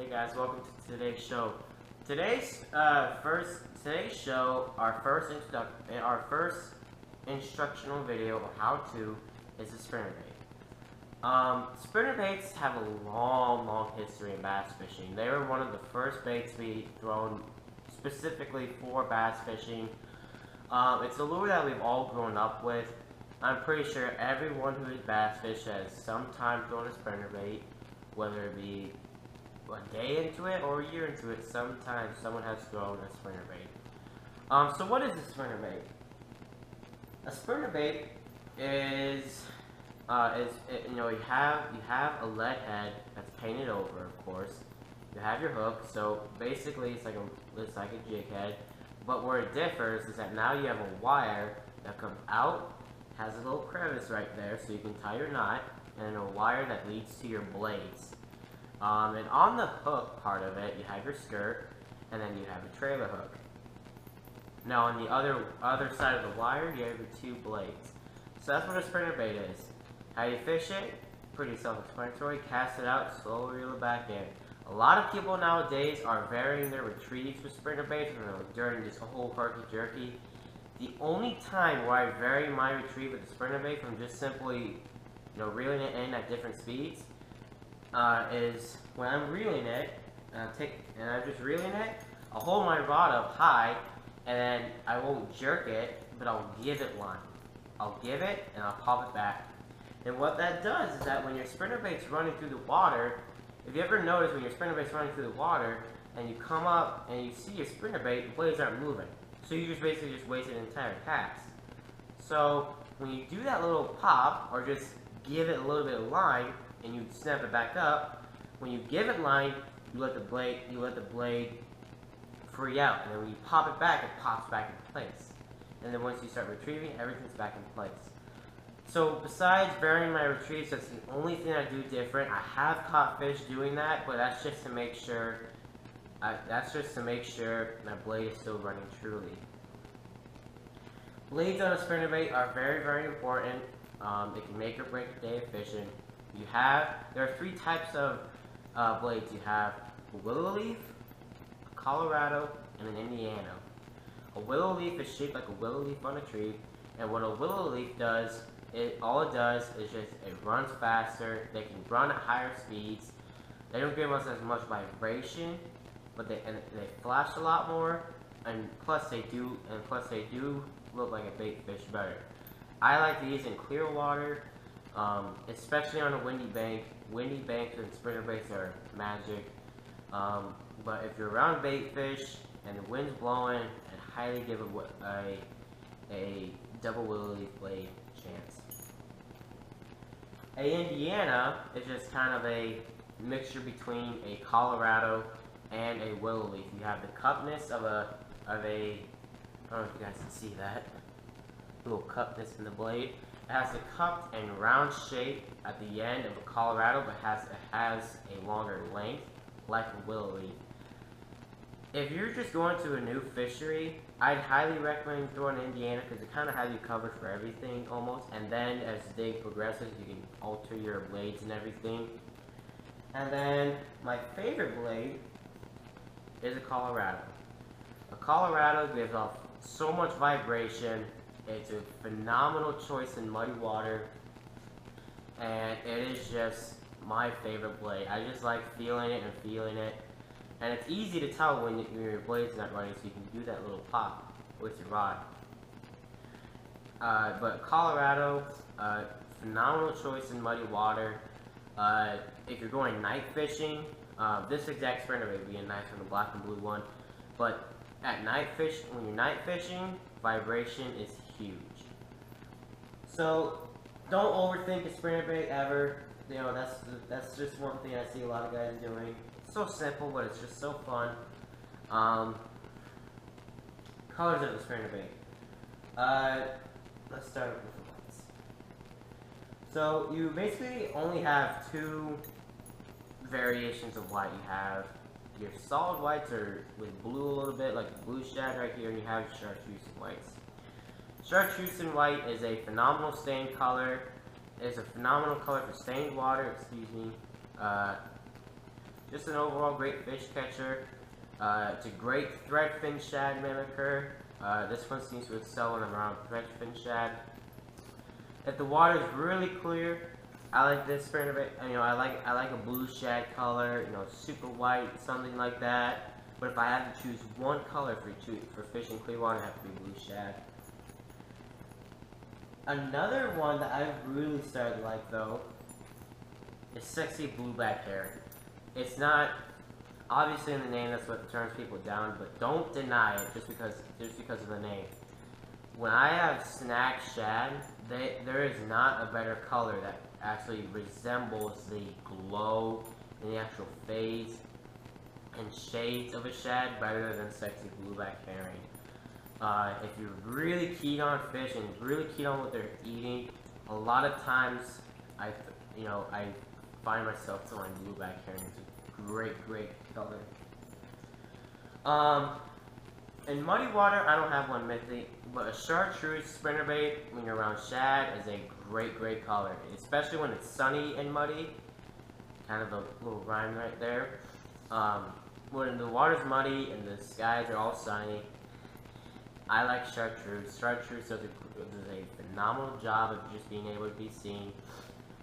Hey guys, welcome to today's show. Today's show, our first instructional video of how to is a spinnerbait. Spinnerbaits have a long history in bass fishing. They were one of the first baits we thrown specifically for bass fishing. It's a lure that we've all grown up with. I'm pretty sure everyone who has bass fished has sometime thrown a spinnerbait, whether it be a day into it or a year into it. Sometimes someone has thrown a spinnerbait. So what is a spinnerbait? A spinnerbait is you have a lead head that's painted over, of course. You have your hook, so basically it's like a jig head. But where it differs is that now you have a wire that comes out, has a little crevice right there, so you can tie your knot, and a wire that leads to your blades. And on the hook part of it, you have your skirt, and then you have a trailer hook. Now on the other side of the wire, you have your two blades. So that's what a spinnerbait is. How you fish it? Pretty self-explanatory. Cast it out, slowly reel it back in. A lot of people nowadays are varying their retrieves with spinnerbaits during this whole herky-jerky. The only time where I vary my retrieve with a spinnerbait from just simply, reeling it in at different speeds, is when I'm reeling it, and I'm just reeling it, I'll hold my rod up high, and then I won't jerk it, but I'll give it line. I'll give it, and I'll pop it back. And what that does is that when your spinnerbait's running through the water, if you ever notice when your spinnerbait's running through the water, and you come up and you see your spinnerbait, the blades aren't moving. So you just basically wasted an entire cast. So when you do that little pop, or just give it a little bit of line, and you snap it back up, when you give it line, you let the blade free out, and then when you pop it back, it pops back into place. And then once you start retrieving, everything's back in place. So besides varying my retrieves, that's the only thing I do different. I have caught fish doing that, but that's just to make sure. My blade is still running truly. Blades on a spinnerbait are very important. It can make or break a day of fishing. There are three types of blades. You have a willow leaf, a Colorado, and an Indiana. A willow leaf is shaped like a willow leaf on a tree, and what a willow leaf does, all it does is just it runs faster. They can run at higher speeds. They don't give us as much vibration, but they flash a lot more, and plus they do look like a bait fish better. I like these in clear water, especially on a windy bank. Windy banks and spinnerbaits are magic. But if you're around bait fish and the wind's blowing, I'd highly give a double willow leaf blade chance. A Indiana is just kind of a mixture between a Colorado and a willow leaf. You have the cupness of a I don't know if you guys can see that little cupness in the blade. It has a cupped and round shape at the end of a Colorado, but it has a longer length like a willow leaf. If you're just going to a new fishery, I'd highly recommend throwing an Indiana because it kind of has you covered for everything almost. And then as the day progresses, you can alter your blades and everything. And then my favorite blade is a Colorado. A Colorado gives off so much vibration. It's a phenomenal choice in muddy water, and it is just my favorite blade. I just like feeling it, and it's easy to tell when your blade's not running, so you can do that little pop with your rod. But Colorado, phenomenal choice in muddy water. If you're going night fishing, this exact spinnerbait would be a nice one, the black and blue one. But when you're night fishing, vibration is huge. So don't overthink a spinnerbait ever. That's just one thing I see a lot of guys doing. It's so simple, but it's just so fun. Colors of the spinnerbait. Let's start with the whites. So you basically only have two variations of white. You have your solid whites are with blue a little bit, like the blue shad right here, and you have your chartreuse whites. Chartreuse white is a phenomenal stain color. It is a phenomenal color for stained water, just an overall great fish catcher. It's a great threadfin shad mimicker. This one seems to excel when I'm around threadfin shad. If the water is really clear, I like this spinnerbait. You know, I like a blue shad color. You know, super white, something like that. But if I had to choose one color for fishing clear water, it would have to be blue shad. Another one that I've really started to like though is sexy blueback herring. It's not obviously in the name, that's what turns people down, but don't deny it just because of the name. When I have snack shad, there is not a better color that actually resembles the glow and the actual phase and shades of a shad better than sexy blueback herring. If you're really keen on fish and really keen on what they're eating, a lot of times I find myself throwing blueback herring. It's a great color. In muddy water, I don't have one mythic, but a chartreuse spinnerbait when you're around shad is a great color, especially when it's sunny and muddy. Kind of a little rhyme right there. When the water's muddy and the skies are all sunny, I like chartreuse. Chartreuse does a phenomenal job of just being able to be seen.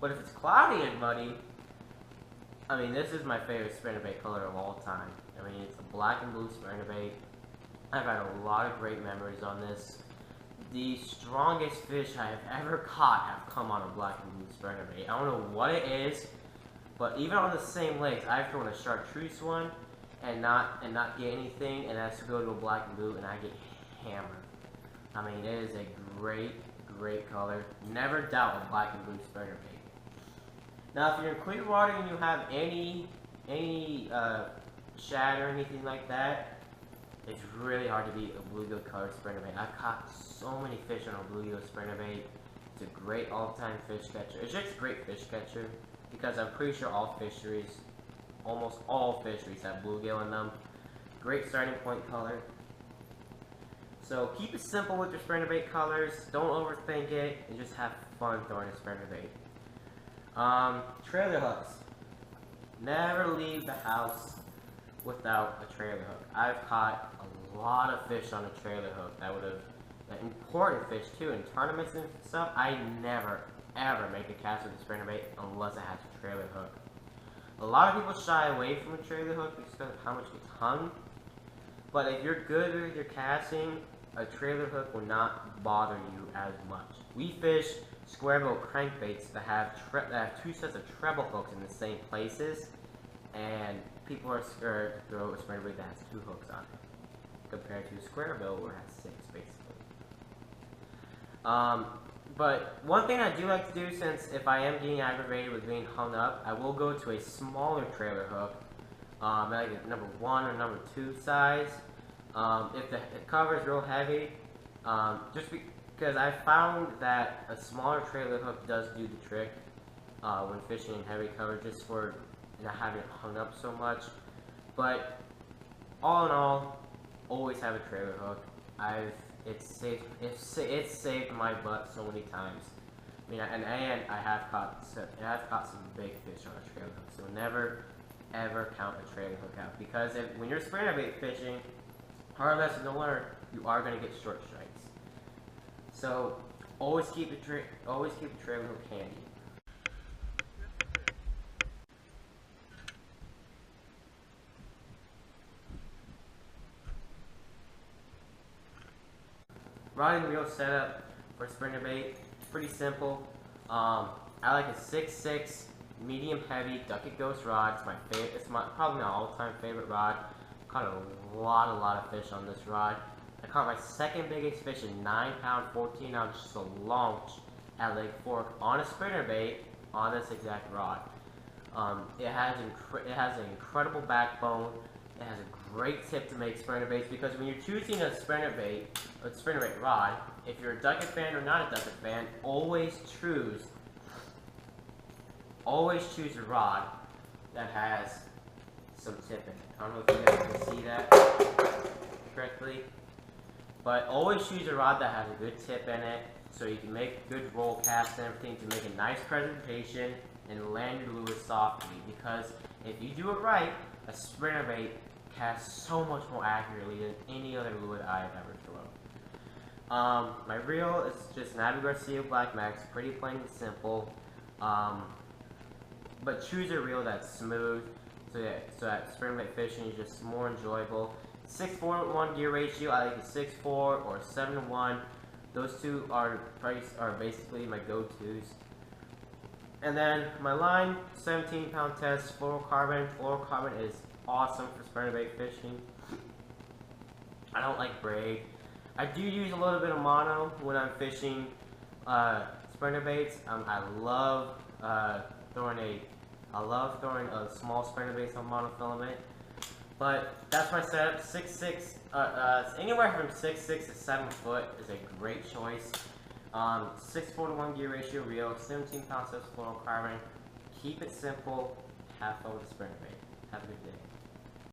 But if it's cloudy and muddy, I mean, this is my favorite spinnerbait color of all time. I mean, it's a black and blue spinnerbait. I've had a lot of great memories on this. The strongest fish I have ever caught have come on a black and blue spinnerbait. I don't know what it is, but even on the same legs, I've thrown a chartreuse one and not get anything, and I have to go to a black and blue and I get hammered. I mean, it is a great color. Never doubt a black and blue spinnerbait. Now, if you're in clear water and you have any shad or anything like that, it's really hard to beat a bluegill color spinnerbait. I've caught so many fish on a bluegill spinnerbait. It's a great all-time fish catcher. It's just a great fish catcher because I'm pretty sure almost all fisheries have bluegill in them. Great starting point color. So keep it simple with your spinnerbait colors. Don't overthink it, and just have fun throwing a spinnerbait. Trailer hooks. Never leave the house without a trailer hook. I've caught a lot of fish on a trailer hook important fish too, in tournaments and stuff. I never ever make a cast with a spinnerbait unless it has a trailer hook. A lot of people shy away from a trailer hook because of how much gets hung, but if you're good with your casting, a trailer hook will not bother you as much. We fish square bill crankbaits that have two sets of treble hooks in the same places, and people are scared to throw a spinnerbait that has two hooks on it, compared to a square bill where it has six, basically. But one thing I do like to do, since if I am getting aggravated with being hung up, I will go to a smaller trailer hook, like a number 1 or number 2 size. If the cover is real heavy, just because I found that a smaller trailer hook does do the trick when fishing in heavy cover, just for not having it hung up so much. But all in all, always have a trailer hook. It's saved my butt so many times. I mean, and I have caught some big fish on a trailer hook. So never ever count a trailer hook out, because when you're spinnerbait fishing, hard lesson to learn, you are going to get short strikes. So always keep a trailer hook handy. Rod and reel setup for spinnerbait, pretty simple. I like a 6'6" medium heavy Ducket Ghost rod. It's my favorite. It's probably my all-time favorite rod. I caught a lot of fish on this rod. I caught my second biggest fish, a 9-pound, 14-ounce launch at Lake Fork on a spinnerbait on this exact rod. It has an incredible backbone. It has a great tip to make spinnerbaits, because when you're choosing a spinnerbait rod, if you're a Ducket fan or not a Ducket fan, always choose a rod that has some tip in it. I don't know if you guys can see that correctly, but always choose a rod that has a good tip in it, so you can make good roll casts and everything to make a nice presentation and land your lure softly. Because if you do it right, a spinnerbait casts so much more accurately than any other lure that I have ever thrown. My reel is just an Abu Garcia Black Max, pretty plain and simple. But choose a reel that's smooth, so that spinnerbait fishing is just more enjoyable. 6:4:1 gear ratio, I like a 6:4 or 7:1. Those two are basically my go-tos. And then my line, 17-pound test, fluorocarbon. Fluorocarbon is awesome for spinnerbait fishing. I don't like braid. I do use a little bit of mono when I'm fishing spinnerbaits. I love throwing a small spinnerbaits on monofilament. But that's my setup. 6'6", anywhere from 6'6" to 7 foot is a great choice. 6:4:1 gear ratio reel, 17-pound test fluorocarbon. Keep it simple. Have fun with the spinnerbait.